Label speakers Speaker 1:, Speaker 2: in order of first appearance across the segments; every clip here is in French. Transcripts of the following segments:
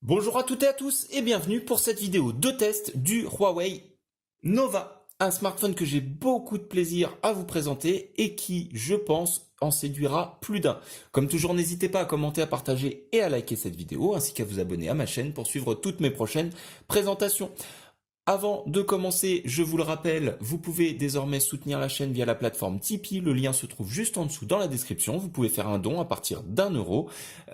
Speaker 1: Bonjour à toutes et à tous et bienvenue pour cette vidéo de test du Huawei Nova, un smartphone que j'ai beaucoup de plaisir à vous présenter et qui, je pense, en séduira plus d'un. Comme toujours, n'hésitez pas à commenter, à partager et à liker cette vidéo, ainsi qu'à vous abonner à ma chaîne pour suivre toutes mes prochaines présentations. Avant de commencer, je vous le rappelle, vous pouvez désormais soutenir la chaîne via la plateforme Tipeee. Le lien se trouve juste en dessous dans la description. Vous pouvez faire un don à partir d'1 €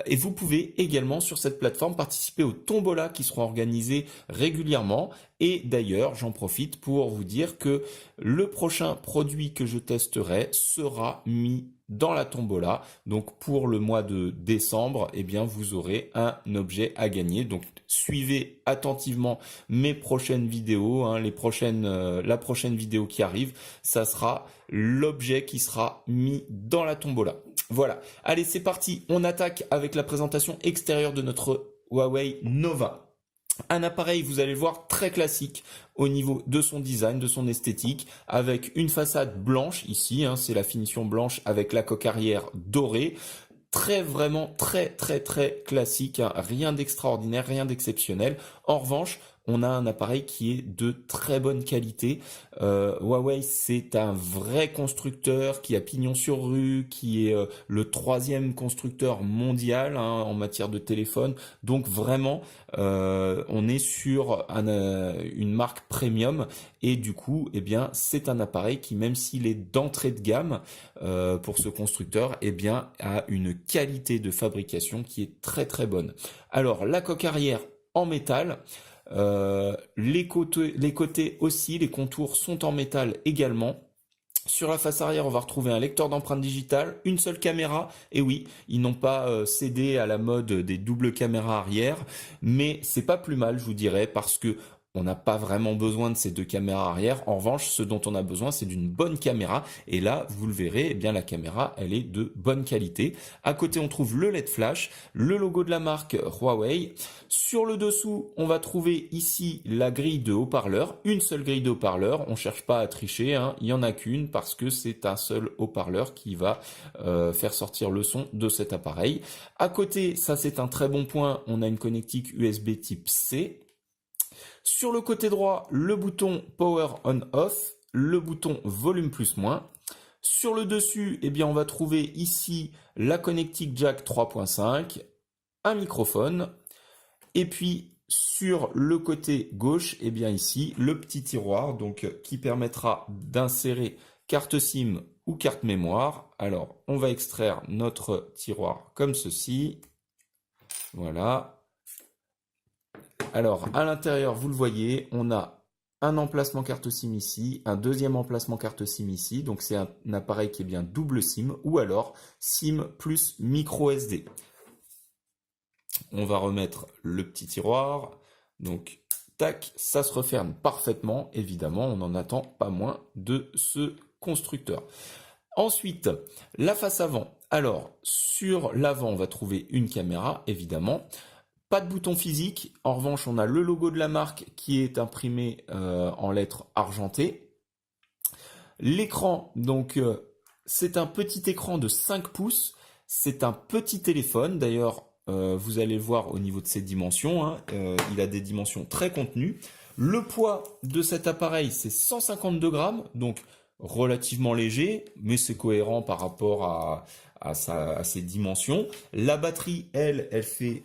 Speaker 1: et vous pouvez également sur cette plateforme participer aux tombolas qui seront organisées régulièrement. Et d'ailleurs, j'en profite pour vous dire que le prochain produit que je testerai sera mis dans la tombola. Donc pour le mois de décembre, eh bien vous aurez un objet à gagner. Donc suivez attentivement mes prochaines vidéos, la prochaine vidéo qui arrive, ça sera l'objet qui sera mis dans la tombola. Voilà. Allez, c'est parti. On attaque avec la présentation extérieure de notre Huawei Nova. Un appareil, vous allez le voir, très classique au niveau de son design, de son esthétique, avec une façade blanche ici, c'est la finition blanche avec la coque arrière dorée. Vraiment très classique, rien d'extraordinaire, rien d'exceptionnel. En revanche, on a un appareil qui est de très bonne qualité. Huawei, c'est un vrai constructeur qui a pignon sur rue, qui est le troisième constructeur mondial en matière de téléphone. Donc vraiment, on est sur une marque premium et du coup, eh bien, c'est un appareil qui, même s'il est d'entrée de gamme pour ce constructeur, eh bien, a une qualité de fabrication qui est très bonne. Alors, la coque arrière en métal. Les côtés aussi, les contours sont en métal également. Sur la face arrière, on va retrouver un lecteur d'empreintes digitales, une seule caméra, et oui, ils n'ont pas cédé à la mode des doubles caméras arrière, mais c'est pas plus mal, je vous dirais, parce que on n'a pas vraiment besoin de ces deux caméras arrière. En revanche, ce dont on a besoin, c'est d'une bonne caméra. Et là, vous le verrez, eh bien la caméra, elle est de bonne qualité. À côté, on trouve le LED flash, le logo de la marque Huawei. Sur le dessous, on va trouver ici la grille de haut-parleurs, une seule grille de haut-parleurs. On cherche pas à tricher, il n'y en a qu'une parce que c'est un seul haut-parleur qui va faire sortir le son de cet appareil. À côté, ça c'est un très bon point, on a une connectique USB type C. Sur le côté droit, le bouton Power On/Off, le bouton Volume plus moins. Sur le dessus, eh bien, on va trouver ici la connectique jack 3.5, un microphone, et puis sur le côté gauche, eh bien ici, le petit tiroir donc qui permettra d'insérer carte SIM ou carte mémoire. Alors, on va extraire notre tiroir comme ceci. Voilà. Alors, à l'intérieur, vous le voyez, on a un emplacement carte SIM ici, un deuxième emplacement carte SIM ici. Donc, c'est un appareil qui est bien double SIM ou alors SIM plus micro SD. On va remettre le petit tiroir. Donc, tac, ça se referme parfaitement. Évidemment, on n'en attend pas moins de ce constructeur. Ensuite, la face avant. Alors, sur l'avant, on va trouver une caméra, évidemment. Pas de bouton physique. En revanche, on a le logo de la marque qui est imprimé en lettres argentées. L'écran, donc, c'est un petit écran de 5 pouces. C'est un petit téléphone. D'ailleurs, vous allez le voir au niveau de ses dimensions. Il a des dimensions très contenues. Le poids de cet appareil, c'est 152 grammes. Donc, relativement léger, mais c'est cohérent par rapport à ses dimensions. La batterie, elle fait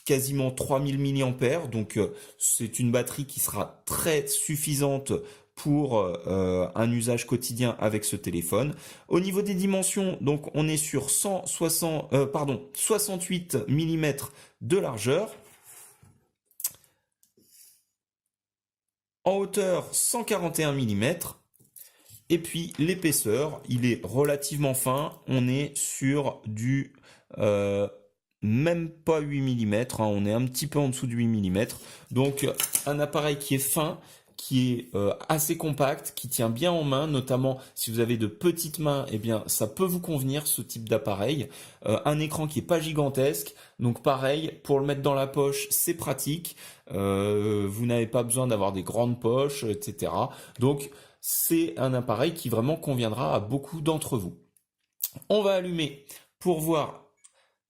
Speaker 1: quasiment 3000 mAh, donc c'est une batterie qui sera très suffisante pour un usage quotidien avec ce téléphone. Au niveau des dimensions, donc on est sur 68 mm de largeur. En hauteur, 141 mm. Et puis l'épaisseur, il est relativement fin. On est sur du même pas 8 mm, on est un petit peu en dessous de 8 mm. Donc un appareil qui est fin, qui est assez compact, qui tient bien en main, notamment si vous avez de petites mains, eh bien ça peut vous convenir ce type d'appareil. Un écran qui est pas gigantesque, donc pareil, pour le mettre dans la poche, c'est pratique. Vous n'avez pas besoin d'avoir des grandes poches, etc. Donc c'est un appareil qui vraiment conviendra à beaucoup d'entre vous. On va allumer pour voir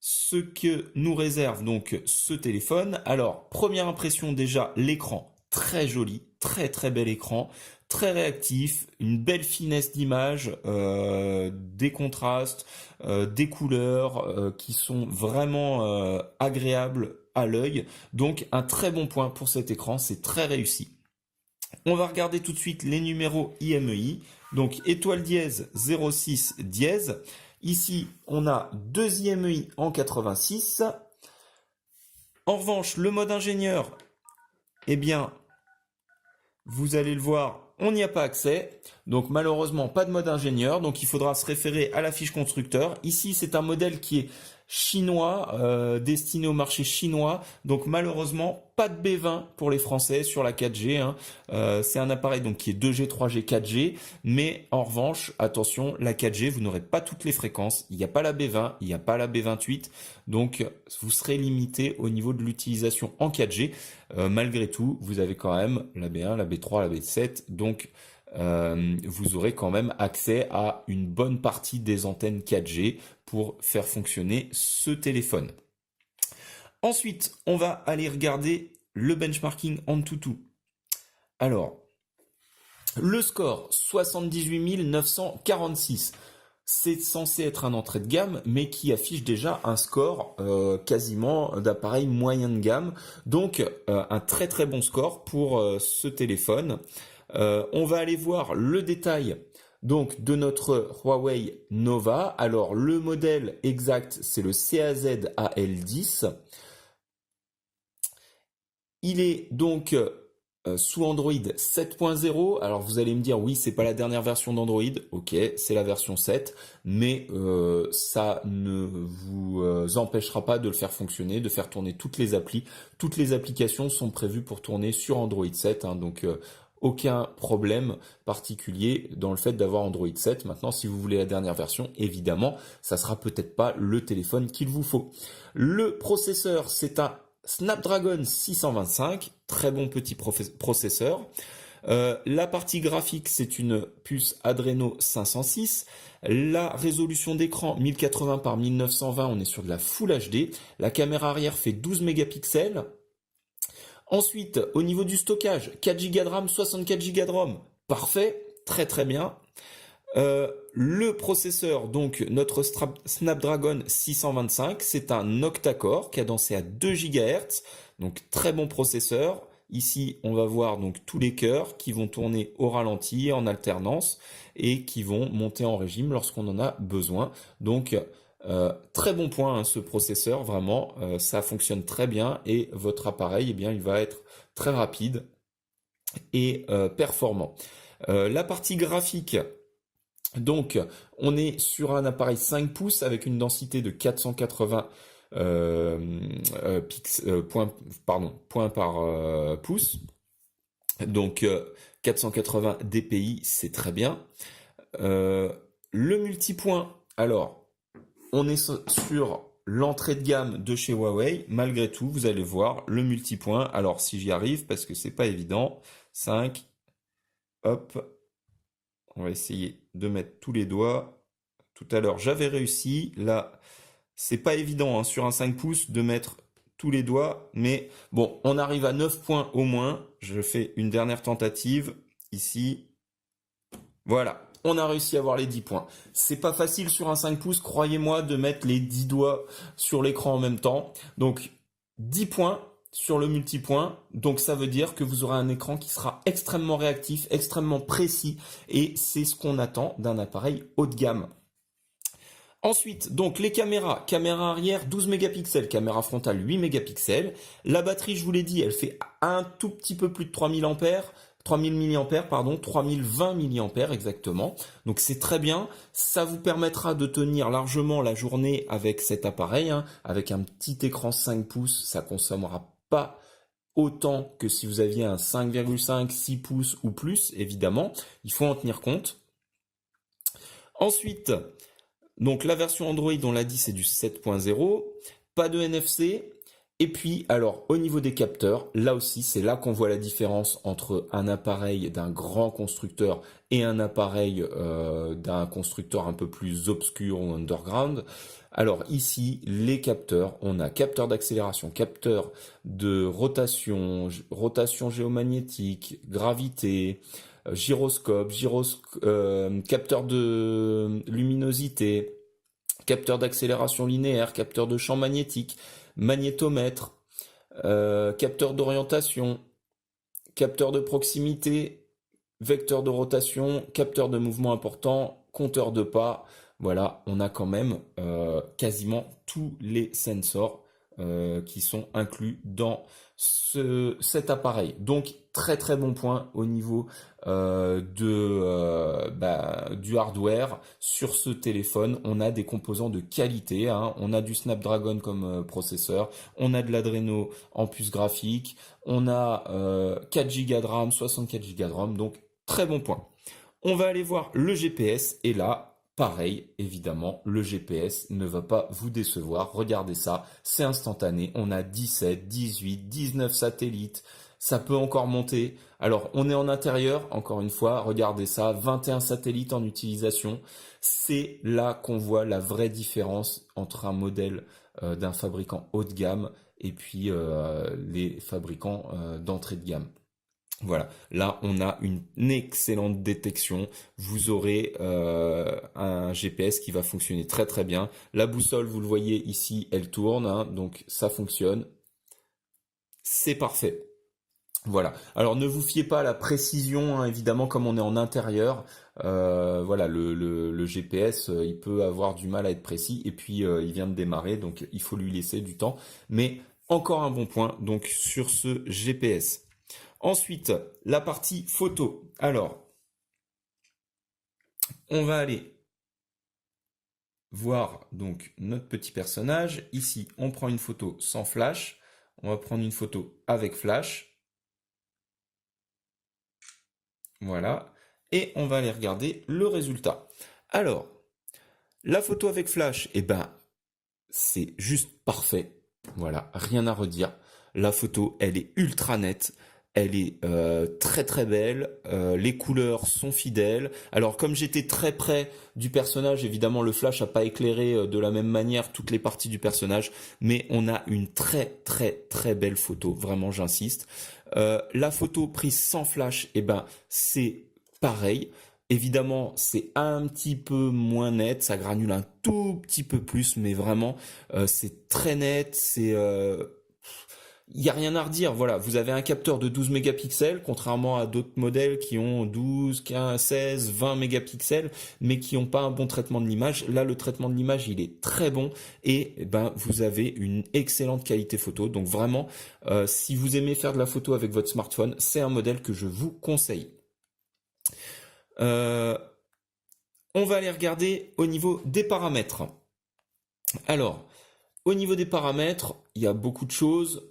Speaker 1: ce que nous réserve donc ce téléphone. Alors, première impression déjà, l'écran, très joli, très très bel écran, très réactif, une belle finesse d'image, des contrastes, des couleurs qui sont vraiment agréables à l'œil. Donc un très bon point pour cet écran, c'est très réussi. On va regarder tout de suite les numéros IMEI. Donc étoile dièse 06 dièse. Ici, on a 2 IMEI en 86. En revanche, le mode ingénieur, eh bien, vous allez le voir, on n'y a pas accès. Donc malheureusement, pas de mode ingénieur. Donc il faudra se référer à la fiche constructeur. Ici, c'est un modèle qui est chinois, destiné au marché chinois. Donc malheureusement, pas de B20 pour les Français sur la 4G. Hein. C'est un appareil donc qui est 2G, 3G, 4G. Mais en revanche, attention, la 4G, vous n'aurez pas toutes les fréquences. Il n'y a pas la B20, il n'y a pas la B28. Donc vous serez limité au niveau de l'utilisation en 4G. Malgré tout, vous avez quand même la B1, la B3, la B7. Donc vous aurez quand même accès à une bonne partie des antennes 4G pour faire fonctionner ce téléphone. Ensuite, on va aller regarder le benchmarking Antutu. Alors, le score 78 946. C'est censé être un entrée de gamme, mais qui affiche déjà un score quasiment d'appareil moyen de gamme. Donc, un très très bon score pour ce téléphone. On va aller voir le détail donc de notre Huawei Nova. Alors le modèle exact, c'est le CAZ-AL10. Il est donc sous Android 7.0. Alors vous allez me dire oui, c'est pas la dernière version d'Android. Ok, c'est la version 7, mais ça ne vous empêchera pas de le faire fonctionner, de faire tourner toutes les applis. Toutes les applications sont prévues pour tourner sur Android 7, hein, donc aucun problème particulier dans le fait d'avoir Android 7. Maintenant, si vous voulez la dernière version, évidemment, ça sera peut-être pas le téléphone qu'il vous faut. Le processeur, c'est un Snapdragon 625, très bon petit processeur. La partie graphique, c'est une puce Adreno 506. La résolution d'écran 1080 par 1920, on est sur de la Full HD. La caméra arrière fait 12 mégapixels. Ensuite, au niveau du stockage, 4 Go de RAM, 64 Go de ROM, parfait, très très bien. Le processeur, donc notre Snapdragon 625, c'est un octa-core cadencé à 2 GHz, donc très bon processeur. Ici, on va voir donc tous les cœurs qui vont tourner au ralenti, en alternance, et qui vont monter en régime lorsqu'on en a besoin. Donc, très bon point hein, ce processeur, vraiment, ça fonctionne très bien et votre appareil, eh bien, il va être très rapide et performant. La partie graphique, donc, on est sur un appareil 5 pouces avec une densité de 480 points par pouce. Donc, 480 dpi, c'est très bien. Le multipoint, alors, on est sur l'entrée de gamme de chez Huawei. Malgré tout, vous allez voir le multipoint. Alors, si j'y arrive, parce que c'est pas évident. 5, hop. On va essayer de mettre tous les doigts. Tout à l'heure, j'avais réussi. Là, c'est pas évident hein, sur un 5 pouces de mettre tous les doigts. Mais bon, on arrive à 9 points au moins. Je fais une dernière tentative. Ici. Voilà. On a réussi à avoir les 10 points. C'est pas facile sur un 5 pouces, croyez-moi, de mettre les 10 doigts sur l'écran en même temps. Donc, 10 points sur le multipoint. Donc, ça veut dire que vous aurez un écran qui sera extrêmement réactif, extrêmement précis. Et c'est ce qu'on attend d'un appareil haut de gamme. Ensuite, donc les caméras. Caméra arrière 12 mégapixels, caméra frontale 8 mégapixels. La batterie, je vous l'ai dit, elle fait un tout petit peu plus de 3000 ampères. 3000 mAh, pardon, 3020 mAh exactement. Donc c'est très bien. Ça vous permettra de tenir largement la journée avec cet appareil. Hein. Avec un petit écran 5 pouces, ça consommera pas autant que si vous aviez un 5,5, 6 pouces ou plus, évidemment. Il faut en tenir compte. Ensuite, donc la version Android, on l'a dit, c'est du 7.0. Pas de NFC. Et puis, alors, au niveau des capteurs, là aussi, c'est là qu'on voit la différence entre un appareil d'un grand constructeur et un appareil d'un constructeur un peu plus obscur ou underground. Alors ici, les capteurs, on a capteur d'accélération, capteur de rotation, rotation géomagnétique, gravité, gyroscope, capteur de luminosité, capteur d'accélération linéaire, capteur de champ magnétique, magnétomètre, capteur d'orientation, capteur de proximité, vecteur de rotation, capteur de mouvement important, compteur de pas. Voilà, on a quand même quasiment tous les sensors qui sont inclus dans cet appareil. Donc très très bon point au niveau du hardware sur ce téléphone. On a des composants de qualité, hein. On a du Snapdragon comme processeur, on a de l'Adreno en puce graphique, on a 4 Go de RAM, 64 Go de RAM, donc très bon point. On va aller voir le GPS et là, pareil, évidemment, le GPS ne va pas vous décevoir. Regardez ça, c'est instantané. On a 17, 18, 19 satellites. Ça peut encore monter. Alors, on est en intérieur, encore une fois, regardez ça, 21 satellites en utilisation. C'est là qu'on voit la vraie différence entre un modèle d'un fabricant haut de gamme et puis les fabricants d'entrée de gamme. Voilà, là on a une excellente détection. Vous aurez un GPS qui va fonctionner très très bien. La boussole, vous le voyez ici, elle tourne, hein, donc ça fonctionne. C'est parfait. Voilà. Alors ne vous fiez pas à la précision, hein, évidemment, comme on est en intérieur. Voilà, le GPS, il peut avoir du mal à être précis. Et puis il vient de démarrer, donc il faut lui laisser du temps. Mais encore un bon point donc sur ce GPS. Ensuite, la partie photo. Alors, on va aller voir donc notre petit personnage. Ici, on prend une photo sans flash. On va prendre une photo avec flash. Voilà. Et on va aller regarder le résultat. Alors, la photo avec flash, eh ben, c'est juste parfait. Voilà, rien à redire. La photo, elle est ultra nette. Elle est très très belle, les couleurs sont fidèles. Alors comme j'étais très près du personnage, évidemment le flash n'a pas éclairé de la même manière toutes les parties du personnage, mais on a une très très très belle photo, vraiment j'insiste. La photo prise sans flash, eh ben c'est pareil. Évidemment, c'est un petit peu moins net, ça granule un tout petit peu plus, mais vraiment, c'est très net, il n'y a rien à redire, voilà, vous avez un capteur de 12 mégapixels, contrairement à d'autres modèles qui ont 12, 15, 16, 20 mégapixels, mais qui n'ont pas un bon traitement de l'image. Là, le traitement de l'image, il est très bon et ben, vous avez une excellente qualité photo. Donc vraiment, si vous aimez faire de la photo avec votre smartphone, c'est un modèle que je vous conseille. On va aller regarder au niveau des paramètres. Alors, au niveau des paramètres, il y a beaucoup de choses.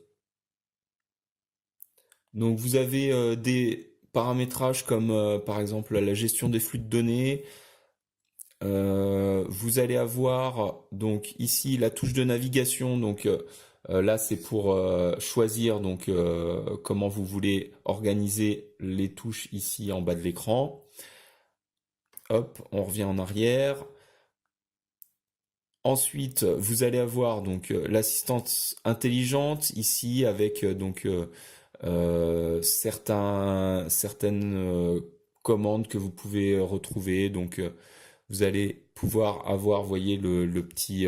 Speaker 1: Donc vous avez des paramétrages comme par exemple la gestion des flux de données. Vous allez avoir donc ici la touche de navigation. Donc là c'est pour choisir donc comment vous voulez organiser les touches ici en bas de l'écran. Hop, on revient en arrière. Ensuite, vous allez avoir donc l'assistante intelligente ici avec certaines commandes que vous pouvez retrouver. Donc, vous allez pouvoir avoir, voyez, le petit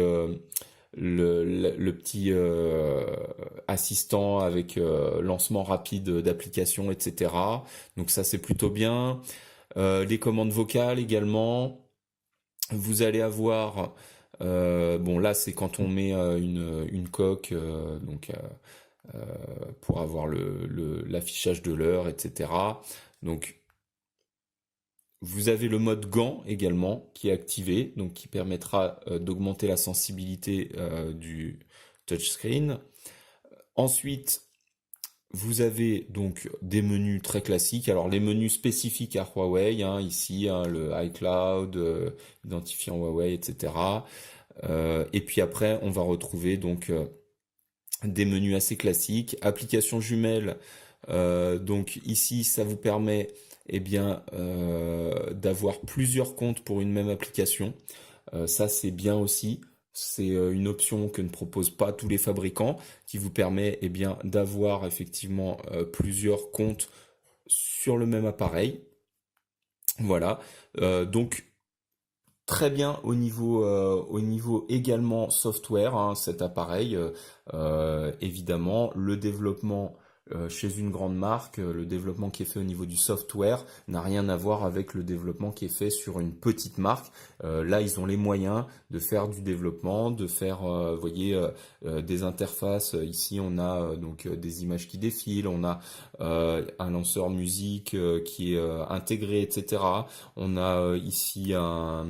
Speaker 1: assistant avec lancement rapide d'application, etc. Donc ça, c'est plutôt bien. Les commandes vocales également. Vous allez avoir bon là c'est quand on met une coque pour avoir l'affichage de l'heure, etc. Donc vous avez le mode gant également qui est activé, donc qui permettra d'augmenter la sensibilité du touchscreen. Ensuite, vous avez donc des menus très classiques. Alors les menus spécifiques à Huawei, hein, ici hein, le iCloud, identifiant Huawei, etc. Et puis après, on va retrouver donc des menus assez classiques, applications jumelles. Donc ici, ça vous permet eh bien d'avoir plusieurs comptes pour une même application. Ça, c'est bien aussi. C'est une option que ne proposent pas tous les fabricants, qui vous permet eh bien d'avoir effectivement plusieurs comptes sur le même appareil. Voilà. Donc très bien au niveau également software, hein, cet appareil. Évidemment, le développement chez une grande marque, le développement qui est fait au niveau du software n'a rien à voir avec le développement qui est fait sur une petite marque. Là, ils ont les moyens de faire du développement, de faire, vous voyez, des interfaces. Ici, on a donc des images qui défilent, on a un lanceur musique qui est intégré, etc. On a ici euh,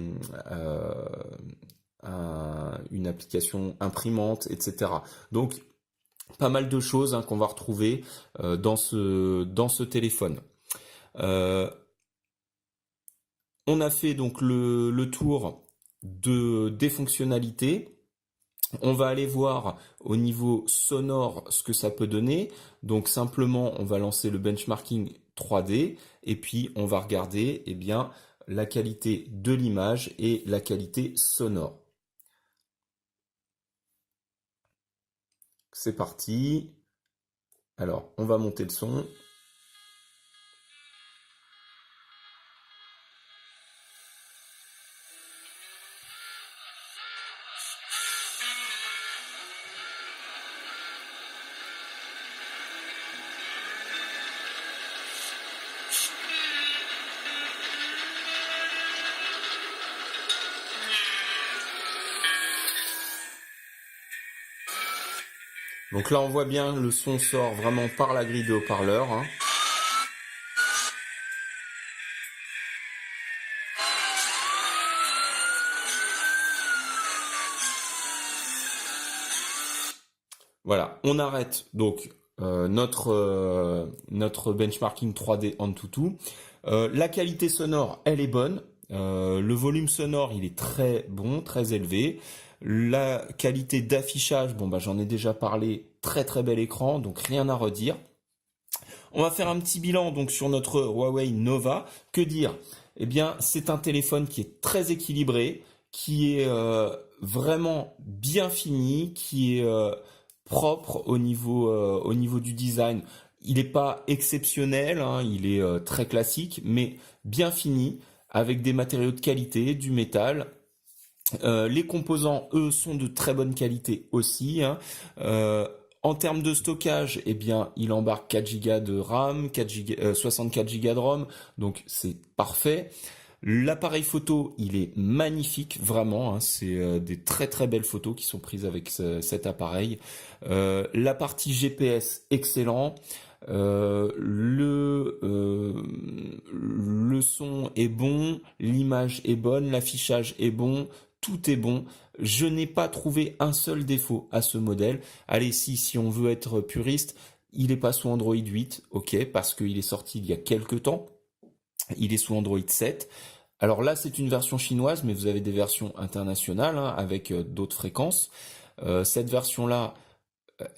Speaker 1: une application imprimante, etc. Donc, pas mal de choses, hein, qu'on va retrouver dans ce téléphone. Euh, on a fait donc le tour des fonctionnalités. On va aller voir au niveau sonore ce que ça peut donner. Donc simplement, on va lancer le benchmarking 3D et puis on va regarder eh bien, la qualité de l'image et la qualité sonore. C'est parti. Alors, on va monter le son. Donc là, on voit bien, le son sort vraiment par la grille de haut-parleurs, hein. Voilà, on arrête donc notre benchmarking 3D Antutu. La qualité sonore, elle est bonne. Le volume sonore, il est très bon, très élevé. La qualité d'affichage, bon bah j'en ai déjà parlé, très très bel écran, donc rien à redire. On va faire un petit bilan donc sur notre Huawei Nova. Que dire? Eh bien, c'est un téléphone qui est très équilibré, qui est vraiment bien fini, qui est propre au niveau du design. Il n'est pas exceptionnel, hein, il est très classique, mais bien fini, avec des matériaux de qualité, du métal. Les composants, eux, sont de très bonne qualité aussi, hein. En termes de stockage, eh bien, il embarque 4 Go de RAM, 64 Go de ROM, donc c'est parfait. L'appareil photo, il est magnifique, vraiment, hein, c'est des très très belles photos qui sont prises avec cet appareil. La partie GPS, excellent. Le son est bon, l'image est bonne, l'affichage est bon, tout est bon. Je n'ai pas trouvé un seul défaut à ce modèle. Allez, si on veut être puriste, il n'est pas sous Android 8, ok, parce qu'il est sorti il y a quelques temps. Il est sous Android 7. Alors là, c'est une version chinoise, mais vous avez des versions internationales, hein, avec d'autres fréquences. Cette version-là,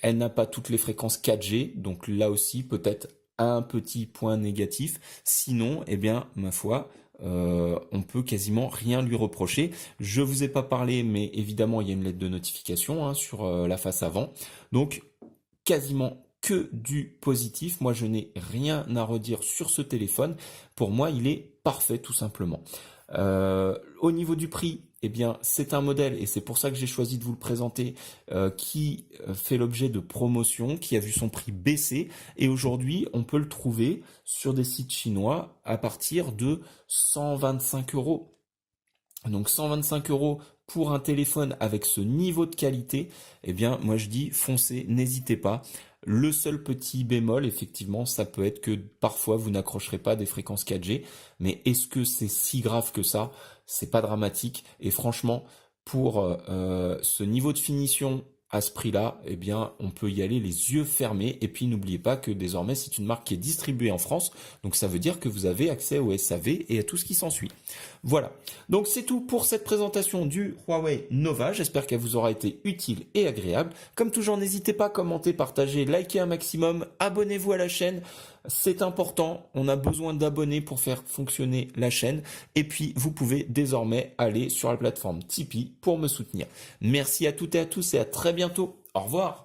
Speaker 1: elle n'a pas toutes les fréquences 4G, donc là aussi peut-être un petit point négatif. Sinon, eh bien, ma foi, on peut quasiment rien lui reprocher. Je vous ai pas parlé, mais évidemment, il y a une lettre de notification, hein, sur la face avant. Donc, quasiment que du positif. Moi, je n'ai rien à redire sur ce téléphone. Pour moi, il est parfait, tout simplement. Au niveau du prix, eh bien, c'est un modèle, et c'est pour ça que j'ai choisi de vous le présenter, qui fait l'objet de promotions, qui a vu son prix baisser, et aujourd'hui, on peut le trouver sur des sites chinois à partir de 125 euros. Donc 125 euros pour un téléphone avec ce niveau de qualité, eh bien moi je dis foncez, n'hésitez pas. Le seul petit bémol, effectivement, ça peut être que parfois vous n'accrocherez pas des fréquences 4G, mais est-ce que c'est si grave que ça? C'est pas dramatique, et franchement, pour ce niveau de finition à ce prix-là, eh bien, on peut y aller les yeux fermés. Et puis, n'oubliez pas que désormais, c'est une marque qui est distribuée en France, donc ça veut dire que vous avez accès au SAV et à tout ce qui s'ensuit. Voilà. Donc c'est tout pour cette présentation du Huawei Nova. J'espère qu'elle vous aura été utile et agréable. Comme toujours, n'hésitez pas à commenter, partager, liker un maximum. Abonnez-vous à la chaîne. C'est important. On a besoin d'abonnés pour faire fonctionner la chaîne. Et puis, vous pouvez désormais aller sur la plateforme Tipeee pour me soutenir. Merci à toutes et à tous et à très bientôt. Au revoir.